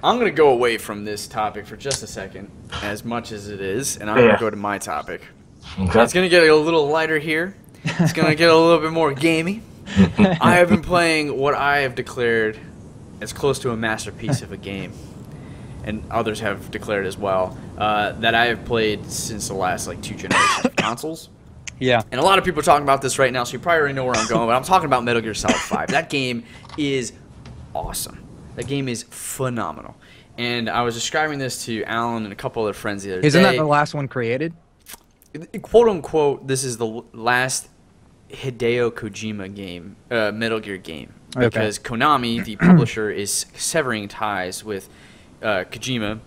I'm going to go away from this topic for just a second, as much as it is, and I'm going to go to my topic. Okay. It's going to get a little lighter here. It's going to get a little bit more gamey. I have been playing what I have declared as close to a masterpiece of a game, and others have declared as well, that I have played since the last like 2 generations of consoles. Yeah. And a lot of people are talking about this right now, so you probably already know where I'm going, but I'm talking about Metal Gear Solid 5. That game is awesome. That game is phenomenal. And I was describing this to Alan and a couple other friends the other day. Isn't that the last one created? Quote unquote, this is the last Hideo Kojima game, Metal Gear game. Because Konami, the publisher, is severing ties with Kojima,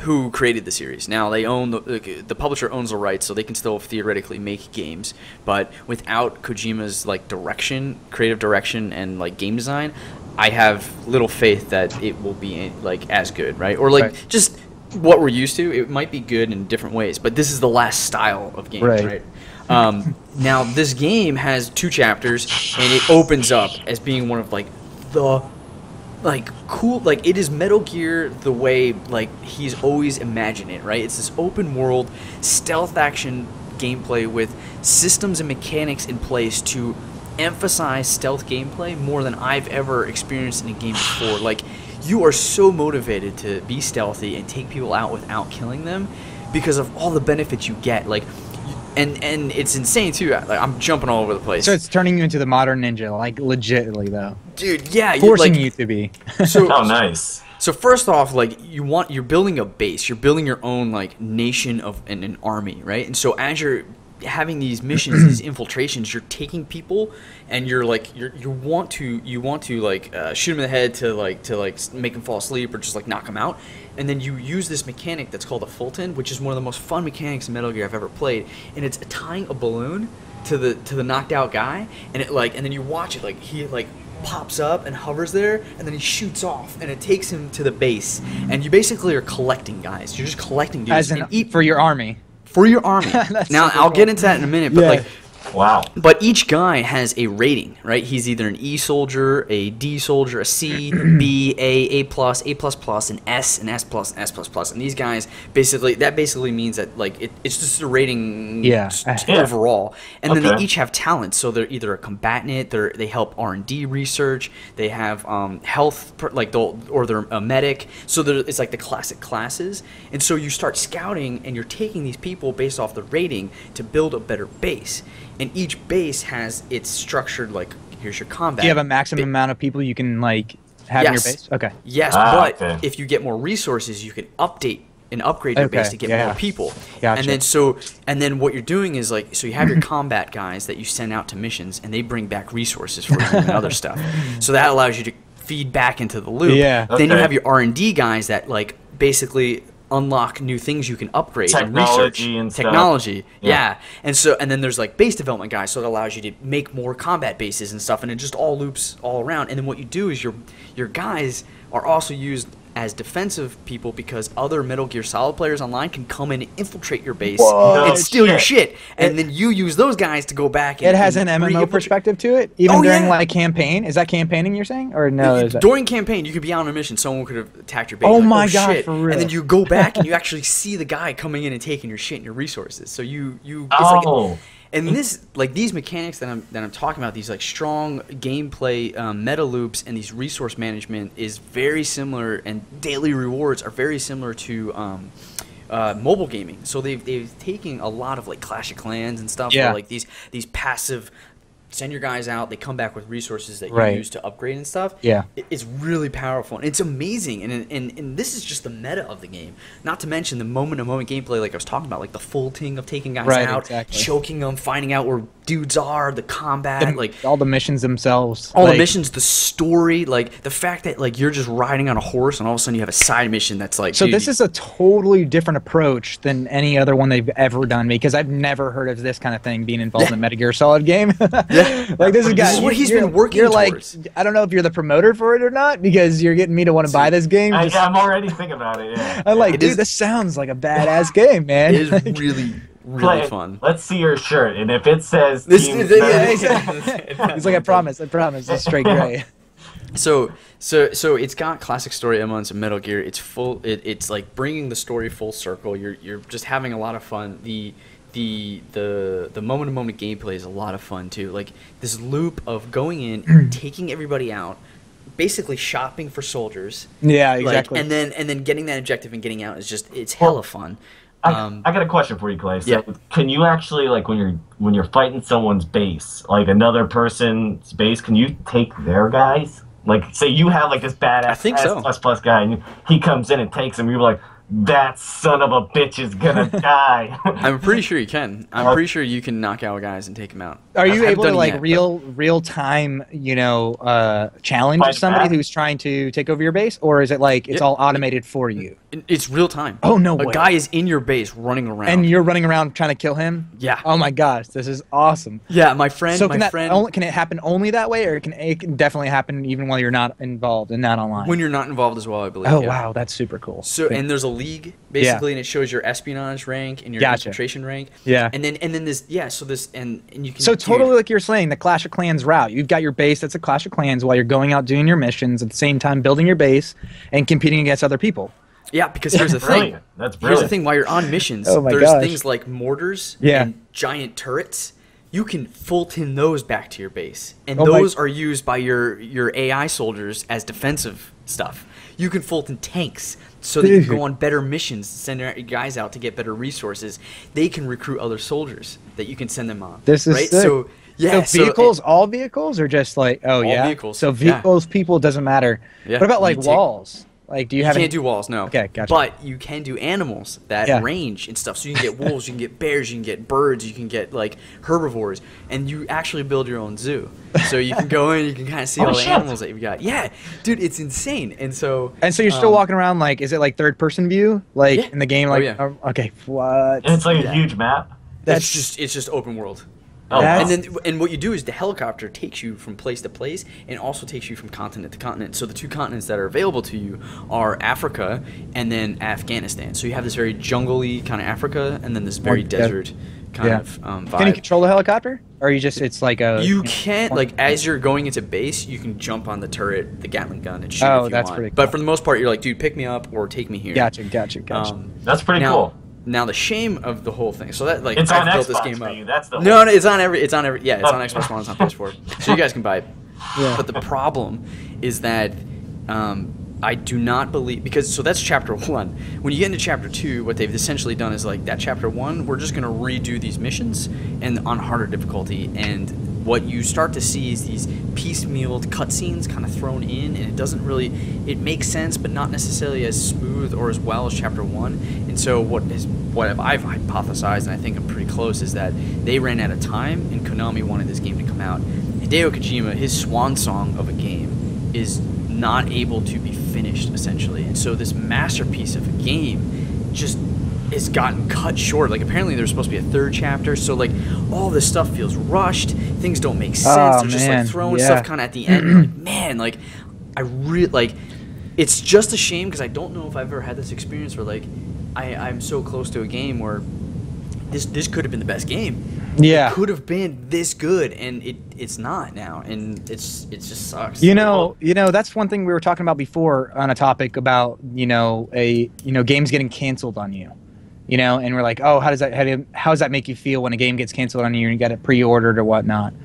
who created the series. Now they own the publisher owns the rights, so they can still theoretically make games. But without Kojima's like direction, creative direction, and like game design, I have little faith that it will be like as good, right? Or like just what we're used to. It might be good in different ways, but this is the last style of game, right? Now this game has 2 chapters, and it opens up as being one of like the cool, like it is Metal Gear the way like he's always imagined it, right? It's this open world stealth action gameplay with systems and mechanics in place to emphasize stealth gameplay more than I've ever experienced in a game before. Like, you are so motivated to be stealthy and take people out without killing them because of all the benefits you get. Like, and it's insane too. Like, I'm jumping all over the place. So it's turning you into the modern ninja, like legitly though. Dude, yeah, forcing you to be. So, oh, nice. So first off, like you're building a base. You're building your own like nation of an army, right? And so as you're having these missions, these infiltrations, you're taking people, and you're like you want to like shoot them in the head to make them fall asleep or just like knock them out, and then you use this mechanic that's called a Fulton, which is one of the most fun mechanics in Metal Gear I've ever played, and it's tying a balloon to the knocked out guy, and it like and then you watch it like he like pops up and hovers there, and then he shoots off, and it takes him to the base, and you basically are collecting guys. You're just collecting dudes as eat for your army. For your army. Now, I'll get into that in a minute, but like, wow. But each guy has a rating, right? He's either an E soldier, a D soldier, a C, B, A plus, A++, an S, an S plus, an S plus. And these guys basically means that like it's just a rating overall. And then they each have talents. So they're either a combatant, they help R&D research, they have health, like they're a medic. So it's like the classic classes. And so you start scouting, and you're taking these people based off the rating to build a better base. And each base has its structured, like, here's your combat. Do you have a maximum amount of people you can, like, have in your base? Okay. Yes, but if you get more resources, you can update and upgrade your base to get more people. Gotcha. And then what you're doing is, like, so you have your combat guys that you send out to missions, and they bring back resources for you and other stuff. So that allows you to feed back into the loop. Then you have your R&D guys that, like, basically unlock new things you can upgrade and research technology. And then there's like base development guys, so it allows you to make more combat bases and stuff, and it just all loops all around. And then what you do is your guys are also used as defensive people, because other Metal Gear Solid players online can come in and infiltrate your base and steal your shit, and then you use those guys to go back. And, it has an MMO perspective to it, even during like campaign. Is that campaigning you're saying, or no? During campaign, you could be on a mission, someone could have attacked your base. Oh my god, shit. For real. And then you go back and you actually see the guy coming in and taking your shit and your resources. So it's like. And these mechanics that I'm talking about, these like strong gameplay meta loops and these resource management is very similar, and daily rewards are very similar to mobile gaming. So they've taken a lot of like Clash of Clans and stuff, where like these passive, send your guys out, they come back with resources that you use to upgrade and stuff. It's really powerful, and it's amazing, and this is just the meta of the game, not to mention the moment-to-moment gameplay like I was talking about, like the full-ting of taking guys out, choking them, finding out where dudes are, the combat, like all the missions themselves, the missions, the story, like the fact that like you're just riding on a horse and all of a sudden you have a side mission that's like, so this is a totally different approach than any other one they've ever done, because I've never heard of this kind of thing being involved in a Metal Gear Solid game. Like this is what he's been working towards. Like, I don't know if you're the promoter for it or not, because you're getting me to want to buy this game. I'm already thinking about it. I'm like, dude, this sounds like a badass game, man. It is really fun. Let's see your shirt, and if it says he's like, I promise, it's straight gray. So it's got classic story elements of Metal Gear. It's full. It's like bringing the story full circle. You're just having a lot of fun. The moment to moment gameplay is a lot of fun too. Like this loop of going in, and taking everybody out, basically shopping for soldiers. Yeah, exactly. Like, and then getting that objective and getting out is just it's hella fun. I got a question for you, Clay. So yeah. Can you actually, like, when you're fighting someone's base, like another person's base, can you take their guys? Like, say you have like this badass S++ guy, and he comes in and takes him. You're like, that son of a bitch is gonna die. I'm pretty sure you can. I'm pretty sure you can knock out guys and take them out. Are you able to like real time, challenge somebody who's trying to take over your base, or is it like it's all automated for you? It's real time. Oh no way! A guy is in your base running around, and you're running around trying to kill him. Yeah. Oh my gosh, this is awesome. Yeah, my friend. So can it happen only that way, or it can definitely happen even while you're not involved and not online? When you're not involved as well, I believe. Oh wow, that's super cool. So and there's a league basically, and it shows your espionage rank and your infiltration rank. Yeah. And then this and you can. So totally like you're saying, the Clash of Clans route. You've got your base that's a Clash of Clans while you're going out doing your missions at the same time building your base and competing against other people. Yeah, because here's the thing. That's brilliant. Here's the thing. While you're on missions, there's things like mortars and giant turrets. You can Fulton those back to your base, and those are used by your AI soldiers as defensive stuff. You can Fulton tanks so that you can go on better missions, send your guys out to get better resources. They can recruit other soldiers that you can send them on. This is right. Sick. So yeah, so vehicles, all vehicles, or just like all vehicles. So vehicles, people, doesn't matter. Yeah. What about like walls? Like, do you have? You can't do walls, no. Okay, gotcha. But you can do animals that range and stuff. So you can get wolves, you can get bears, you can get birds, you can get like herbivores, and you actually build your own zoo. So you can go in, you can kind of see all the animals that you've got. Yeah, dude, it's insane. And so you're still walking around like, is it like third person view, like in the game? Like, okay, what? And it's like a huge map. It's just open world. Oh, and what you do is the helicopter takes you from place to place and also takes you from continent to continent. So the two continents that are available to you are Africa and then Afghanistan. So you have this very jungly kind of Africa and then this very desert kind of vibe. Can you control the helicopter? Or it's like a... You can't, like, as you're going into base, you can jump on the turret, the Gatling gun, and shoot if you want. Pretty cool. But for the most part, you're like, dude, pick me up or take me here. Gotcha. That's pretty cool. Now the shame of the whole thing. So that like it's I've on built Xbox this game for up. you. That's the no, it's on every. It's on Xbox One. It's on PS4. So you guys can buy it. Yeah. But the problem is that I do not believe so that's chapter 1. When you get into chapter 2, what they've essentially done is like that chapter 1. We're just gonna redo these missions and on harder difficulty. And what you start to see is these piecemealed cutscenes kind of thrown in, and it doesn't really. It makes sense, but not necessarily as smooth or as well as chapter 1. And so what I've hypothesized, and I think I'm pretty close, is that they ran out of time, and Konami wanted this game to come out. Hideo Kojima, his swan song of a game, is not able to be finished essentially, and so this masterpiece of a game just has gotten cut short. Like apparently there's supposed to be a 3rd chapter, so like all this stuff feels rushed. Things don't make sense. They're just like throwing stuff kind of at the end. You're like, man, like I really like. It's just a shame because I don't know if I've ever had this experience where like I'm so close to a game where this could have been the best game. Yeah, it could have been this good, and it's not now, and it just sucks. That's one thing we were talking about before on a topic about games getting canceled on you, and we're like, oh, how does that make you feel when a game gets canceled on you and you got it pre-ordered or whatnot?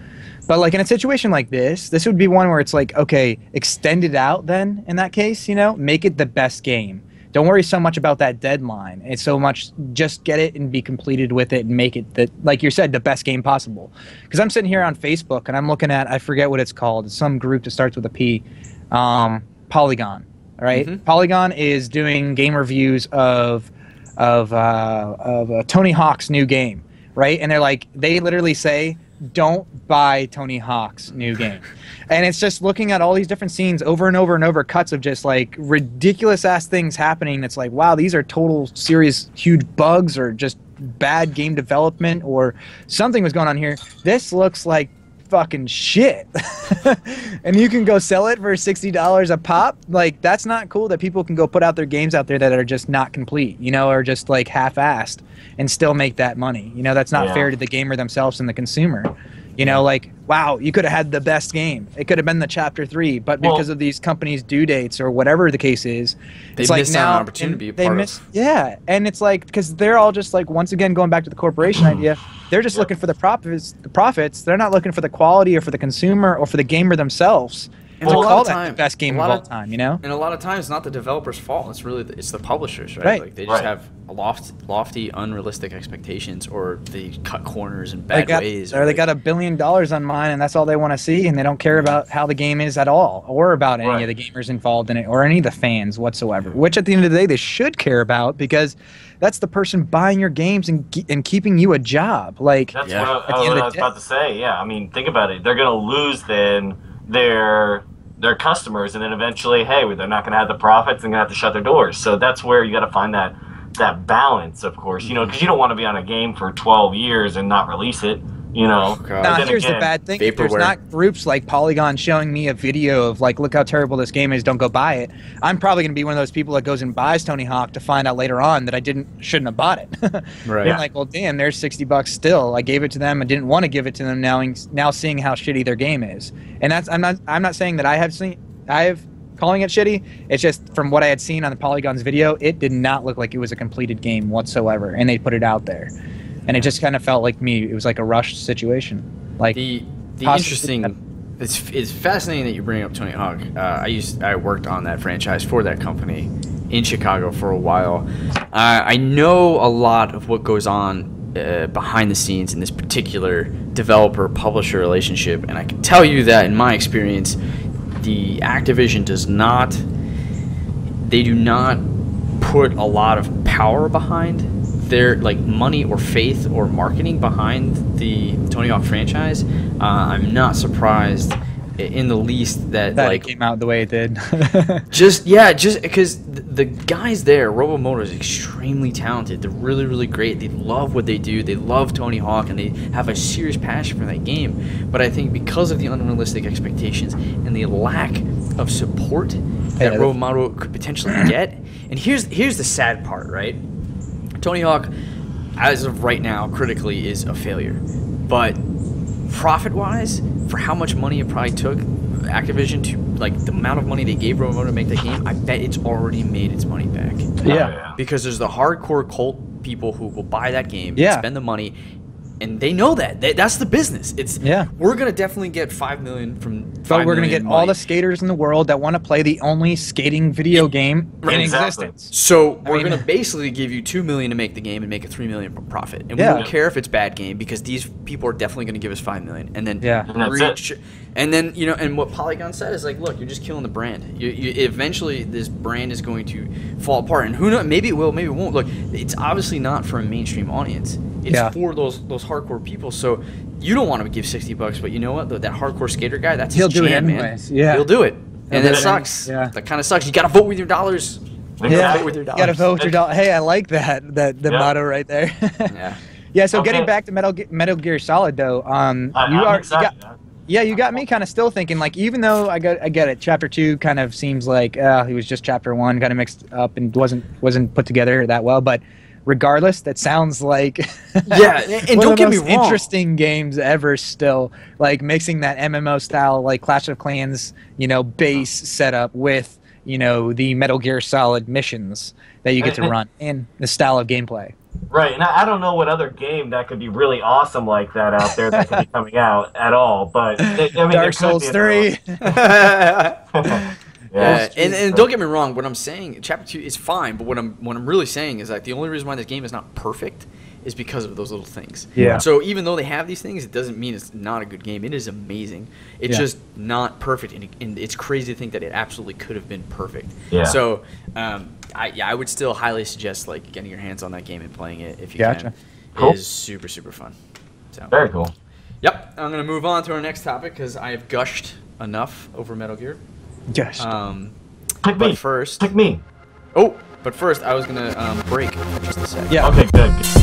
But like in a situation like this would be one where it's like, okay, extend it out then in that case, make it the best game. Don't worry so much about that deadline. It's so much just get it and be completed with it and make it, like you said, the best game possible. Because I'm sitting here on Facebook and I'm looking at, I forget what it's called, it's some group that starts with a P, Polygon, right? Mm-hmm. Polygon is doing game reviews of Tony Hawk's new game, right? And they literally say, don't buy Tony Hawk's new game. And it's just looking at all these different scenes over and over and over, cuts of just like ridiculous ass things happening. That's like, wow, these are total serious huge bugs or just bad game development or something was going on here. This looks like fucking shit. And you can go sell it for $60 a pop. Like, that's not cool that people can go put out their games out there that are just not complete, or just like half-assed and still make that money. That's not fair to the gamer themselves and the consumer. You know, like, wow, you could have had the best game. It could have been the Chapter 3, but because of these companies' due dates or whatever the case is, they it's like missed now an opportunity to be a part of. Yeah, and it's like, because they're all just like, once again, going back to the corporation idea, they're just looking for the profits. They're not looking for the quality or for the consumer or for the gamer themselves. And well, to call that the best game of all time, you know? And a lot of times, it's not the developer's fault. It's really it's the publishers, right? Like they just have lofty, unrealistic expectations, or they cut corners in bad ways. Or they got $1 billion on mine, and that's all they want to see, and they don't care about how the game is at all, or about any of the gamers involved in it, or any of the fans whatsoever. Which, at the end of the day, they should care about, because that's the person buying your games and keeping you a job. Like that's what I was about to say. Yeah, I mean, think about it. They're gonna lose then their customers, and then eventually, hey, they're not going to have the profits and going to have to shut their doors. So that's where you got to find that balance, of course, you know, because you don't want to be on a game for 12 years and not release it, you know. Now, here's the bad thing. If there's not groups like Polygon showing me a video of, like, look how terrible this game is, don't go buy it, I'm probably going to be one of those people that goes and buys Tony Hawk to find out later on that I shouldn't have bought it. Right. I'm like, well, damn, there's $60 still. I gave it to them. I didn't want to give it to them, now seeing how shitty their game is. And that's I'm not saying that I have calling it shitty. It's just from what I had seen on the Polygon's video, it did not look like it was a completed game whatsoever, and they put it out there. And it just kind of felt like it was like a rushed situation. Like the interesting, it's fascinating that you bring up Tony Hawk. I worked on that franchise for that company in Chicago for a while. I know a lot of what goes on behind the scenes in this particular developer-publisher relationship, and I can tell you that in my experience, the Activision they do not put a lot of power behind their money or faith or marketing behind the Tony Hawk franchise. I'm not surprised in the least that it came out the way it did. just because the guys there, Robomoto, is extremely talented. They're really, really great. They love what they do. They love Tony Hawk, and they have a serious passion for that game. But I think because of the unrealistic expectations and the lack of support that Robomoto could potentially get, and here's the sad part, right? Tony Hawk, as of right now, critically is a failure, but profit-wise, for how much money it probably took Activision to, the amount of money they gave Robomoto to make that game, I bet it's already made its money back. Yeah. Because there's the hardcore cult people who will buy that game, spend the money, and they know that. That's the business. We're going to definitely get $5 million from But we're going to get all the skaters in the world that want to play the only skating video game in existence. So we're going to basically give you $2 million to make the game and make a $3 million profit. And we don't care if it's bad game, because these people are definitely going to give us $5 million. And then and then, you know, and what Polygon said is look, you're just killing the brand. Eventually this brand is going to fall apart, and who knows, maybe it will, maybe it won't. Look, it's obviously not for a mainstream audience. It's for those hardcore people. So you don't want to give $60, but you know what? That hardcore skater guy, that's his jam, man. Yeah. He'll do it. And that sucks. Yeah. That kind of sucks. You got to vote with your dollars. Vote with your dollars. You got to vote with your dollars. Hey, I like that motto right there. Yeah. So getting back to Metal Gear Solid, though, you got me kind of still thinking, even though I get it, Chapter 2 kind of seems like it was just Chapter 1, kind of mixed up and wasn't put together that well, but regardless, that sounds like and don't get me wrong, interesting games ever still, mixing that MMO style, Clash of Clans, base setup with, the Metal Gear Solid missions that you get to run and the style of gameplay. Right, and I don't know what other game that could be really awesome like that out there that could be coming out at all, but Dark Souls 3. And don't get me wrong, what I'm saying, Chapter 2 is fine, but what I'm really saying is that the only reason why this game is not perfect is because of those little things. Yeah. So even though they have these things, it doesn't mean it's not a good game. It is amazing. It's just not perfect, and it's crazy to think that it absolutely could have been perfect. Yeah. So I would still highly suggest getting your hands on that game and playing it if you can. Cool. It is super, super fun. So. Very cool. Yep. I'm gonna move on to our next topic because I have gushed enough over Metal Gear. Yes. Pick me. First. Pick me. Oh, but first I was gonna break for just a second. Yeah. Okay. Good.